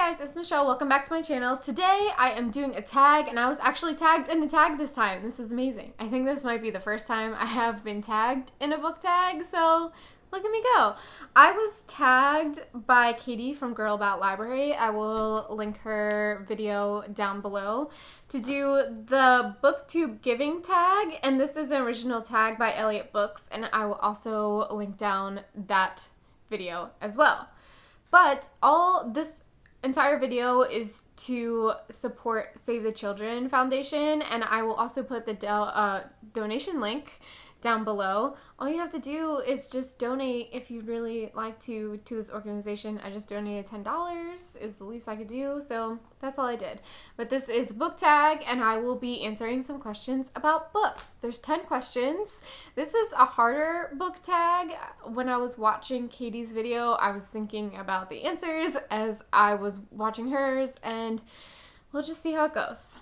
guys, it's Michelle. Welcome back to my channel. Today I am doing a tag, and I was actually tagged in a tag this time. This is amazing. I think this might be the first time I have been tagged in a book tag, so look at me go. I was tagged by Katie from Girl About Library. I will link her video down below to do the Booktube Giving Tag, and this is an original tag by Elliot books, and I will also link down that video as well. But all this entire video is to support Save the Children Foundation, and I will also put the donation link down below. All you have to do is just donate if you'd really like to this organization. I just donated $10 is the least I could do, so that's all I did. But this is book tag, and I will be answering some questions about books. There's 10 questions. This is a harder book tag. When I was watching Katie's video, I was thinking about the answers as I was watching hers, and we'll just see how it goes.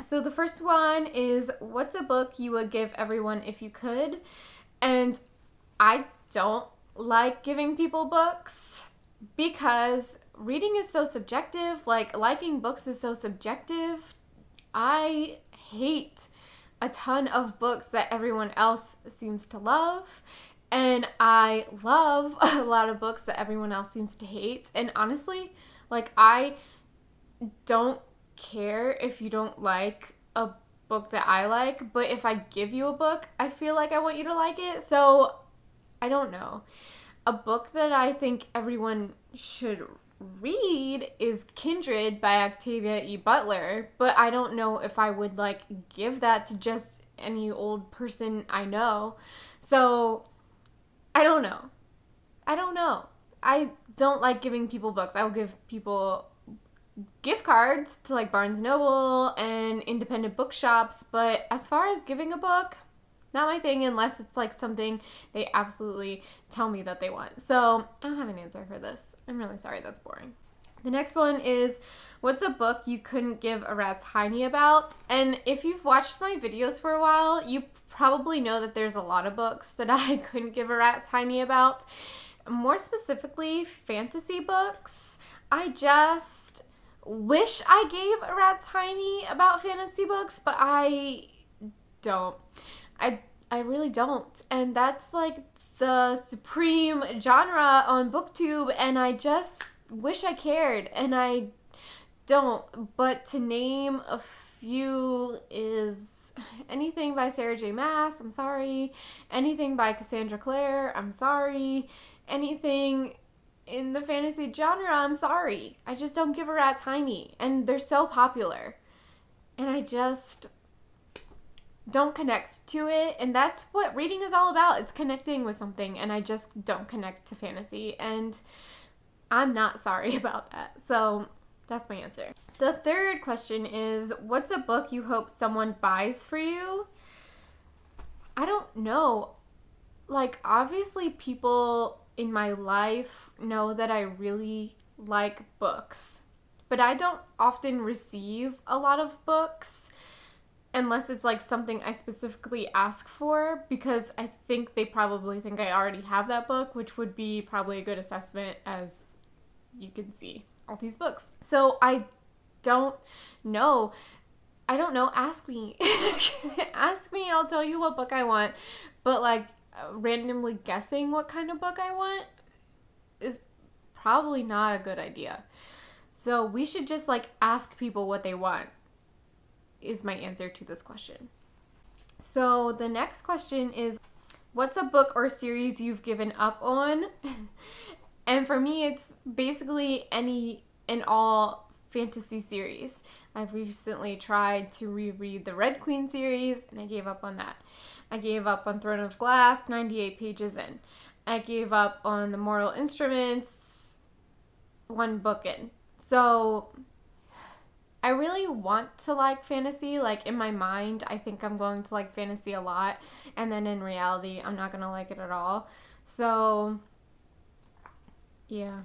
So the first one is, what's a book you would give everyone if you could? And I don't like giving people books because reading is so subjective. Like, liking books is so subjective. I hate a ton of books that everyone else seems to love, and I love a lot of books that everyone else seems to hate. And honestly, like, I don't care if you don't like a book that I like, but if I give you a book, I feel like I want you to like it. So I don't know. A book that I think everyone should read is Kindred by Octavia E. Butler, but I don't know if I would like give that to just any old person I know. So I don't know. I don't like giving people books. I will give people gift cards to like Barnes & Noble and independent bookshops, but as far as giving a book, not my thing unless it's like something they absolutely tell me that they want. So I don't have an answer for this. I'm really sorry, that's boring. The next one is, what's a book you couldn't give a rat's hiney about? And if you've watched my videos for a while, you probably know that there's a lot of books that I couldn't give a rat's hiney about. More specifically, fantasy books. I just wish I gave a rat's hiney about fantasy books, but I don't. I really don't. And that's like the supreme genre on Booktube, and I just wish I cared, and I don't. But to name a few is anything by Sarah J. Maas, I'm sorry. Anything by Cassandra Clare, I'm sorry. Anything in the fantasy genre, I'm sorry. I just don't give a rat's hiney. And they're so popular. And I just don't connect to it. And that's what reading is all about. It's connecting with something. And I just don't connect to fantasy. And I'm not sorry about that. So that's my answer. The third question is, what's a book you hope someone buys for you? I don't know. Like, obviously people in my life know that I really like books, but I don't often receive a lot of books unless it's like something I specifically ask for, because I think they probably think I already have that book, which would be probably a good assessment, as you can see all these books. So I don't know. Ask me. Ask me, I'll tell you what book I want. But like, randomly guessing what kind of book I want is probably not a good idea. So we should just like ask people what they want, is my answer to this question. So the next question is, what's a book or series you've given up on? And for me, it's basically any and all fantasy series. I've recently tried to reread the Red Queen series, and I gave up on that. I gave up on Throne of Glass 98 pages in. I gave up on The Mortal Instruments 1 book in. So I really want to like fantasy. Like, in my mind, I think I'm going to like fantasy a lot, and then in reality, I'm not going to like it at all. So yeah.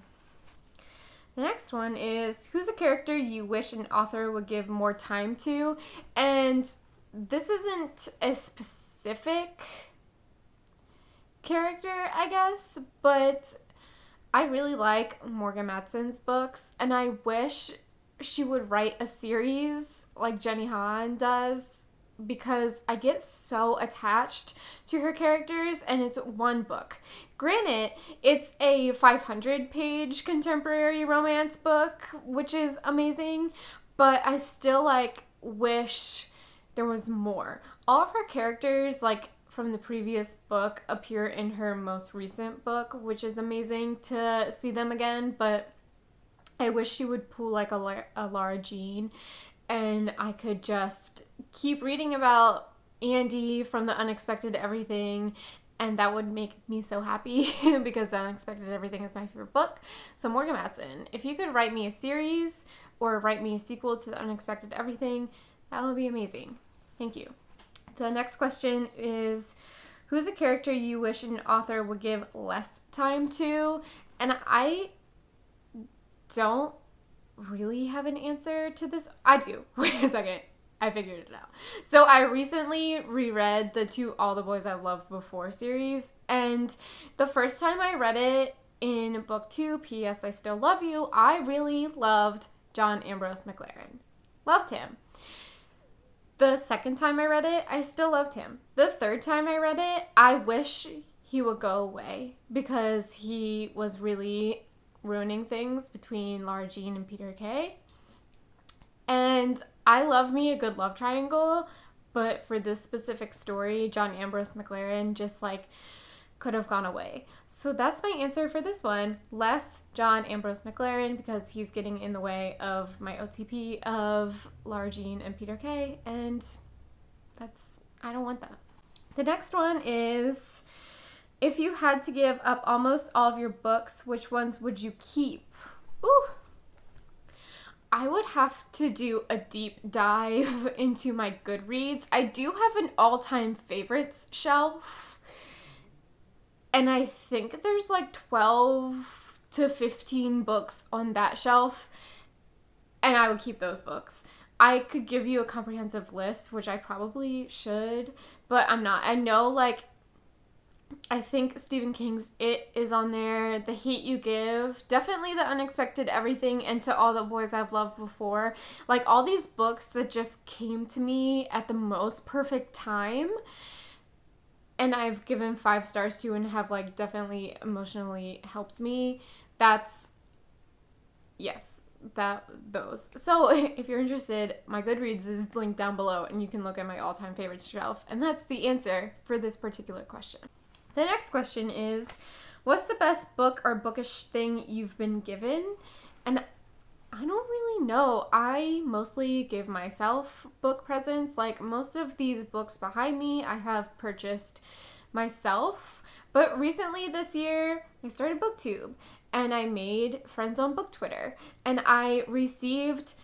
The next one is, who's a character you wish an author would give more time to? And this isn't a specific character, I guess, but I really like Morgan Matson's books, and I wish she would write a series like Jenny Han does, because I get so attached to her characters, and it's one book. Granted, it's a 500-page contemporary romance book, which is amazing, but I still wish there was more. All of her characters from the previous book appear in her most recent book, which is amazing to see them again, but I wish she would pull a Lara Jean, and I could just keep reading about Andy from The Unexpected Everything, and that would make me so happy because The Unexpected Everything is my favorite book. So Morgan Matson, if you could write me a series or write me a sequel to The Unexpected Everything, that would be amazing. Thank you. The next question is, who's a character you wish an author would give less time to? And I don't really have an answer to this. I do. Wait a second. I figured it out. So I recently reread the To All the Boys I've Loved Before series, and the first time I read it in book 2, P.S. I Still Love You, I really loved John Ambrose McLaren. Loved him. The second time I read it, I still loved him. The third time I read it, I wish he would go away because he was really ruining things between Lara Jean and Peter Kay. And I love me a good love triangle, but for this specific story, John Ambrose McLaren just could have gone away. So that's my answer for this one. Less John Ambrose McLaren, because he's getting in the way of my OTP of Lara Jean and Peter Kay, and I don't want that. The next one is, if you had to give up almost all of your books, which ones would you keep? Ooh. I would have to do a deep dive into my Goodreads. I do have an all-time favorites shelf, and I think there's 12 to 15 books on that shelf, and I would keep those books. I could give you a comprehensive list, which I probably should, but I'm not. I know, I think Stephen King's It is on there, The Hate U Give, definitely The Unexpected Everything, and To All the Boys I've Loved Before. All these books that just came to me at the most perfect time, and I've given 5 stars to and have definitely emotionally helped me. Those. So if you're interested, my Goodreads is linked down below, and you can look at my all-time favorites shelf, and that's the answer for this particular question. The next question is, what's the best book or bookish thing you've been given? And I don't really know. I mostly give myself book presents. Most of these books behind me, I have purchased myself. But recently this year, I started Booktube, and I made friends on Book Twitter. And I received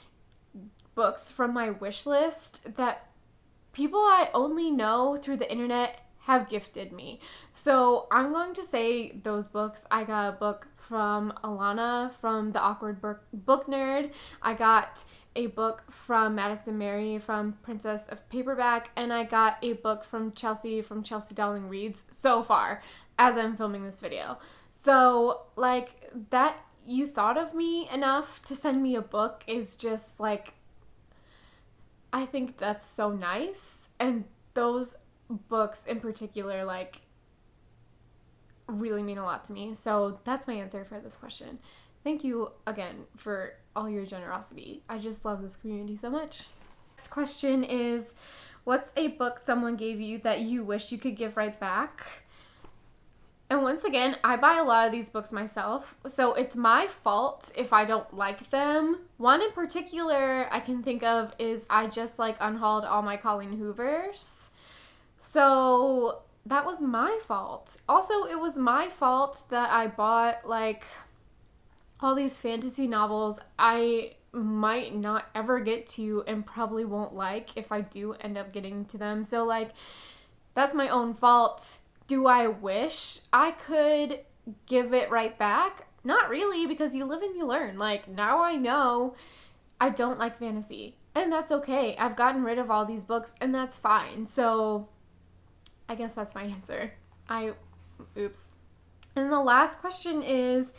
books from my wish list that people I only know through the internet have gifted me. So I'm going to say those books. I got a book from Alana from The Awkward Book Nerd. I got a book from Madison Mary from Princess of Paperback, and I got a book from Chelsea from Chelseadolling Reads so far as I'm filming this video. So that you thought of me enough to send me a book is just I think that's so nice, and those books in particular really mean a lot to me. So that's my answer for this question. Thank you again for all your generosity. I just love this community so much. Next question is, what's a book someone gave you that you wish you could give right back? And once again, I buy a lot of these books myself, so it's my fault if I don't like them. One in particular I can think of is I just unhauled all my Colleen Hoovers. So that was my fault. Also, it was my fault that I bought all these fantasy novels I might not ever get to and probably won't if I do end up getting to them. So that's my own fault. Do I wish I could give it right back? Not really, because you live and you learn. Now I know I don't like fantasy, and that's okay. I've gotten rid of all these books, and that's fine. So I guess that's my answer. Oops. And the last question is,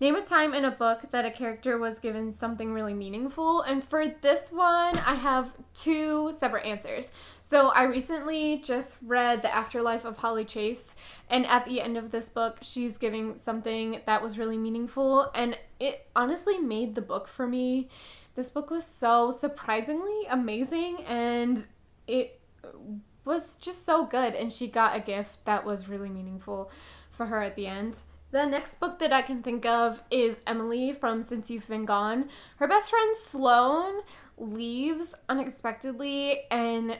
Name a time in a book that a character was given something really meaningful. And for this one, I have 2 separate answers. So I recently just read The Afterlife of Holly Chase, and at the end of this book, she's giving something that was really meaningful, and it honestly made the book for me. This book was so surprisingly amazing, and it was just so good, and she got a gift that was really meaningful for her at the end. The next book that I can think of is Emily from Since You've Been Gone. Her best friend Sloane leaves unexpectedly and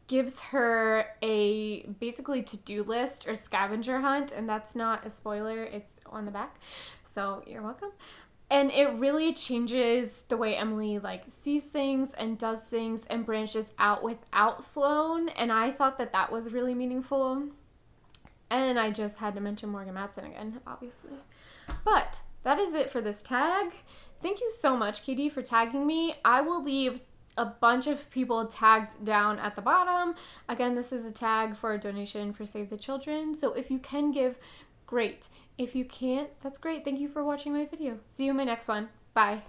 gives her a basically to-do list or scavenger hunt, and that's not a spoiler, it's on the back, so you're welcome. And it really changes the way Emily like sees things and does things and branches out without Sloane, and I thought that that was really meaningful. And I just had to mention Morgan Matson again, obviously. But that is it for this tag. Thank you so much, Katie, for tagging me. I will leave a bunch of people tagged down at the bottom. Again, this is a tag for a donation for Save the Children. So if you can give, great. If you can't, that's great. Thank you for watching my video. See you in my next one. Bye.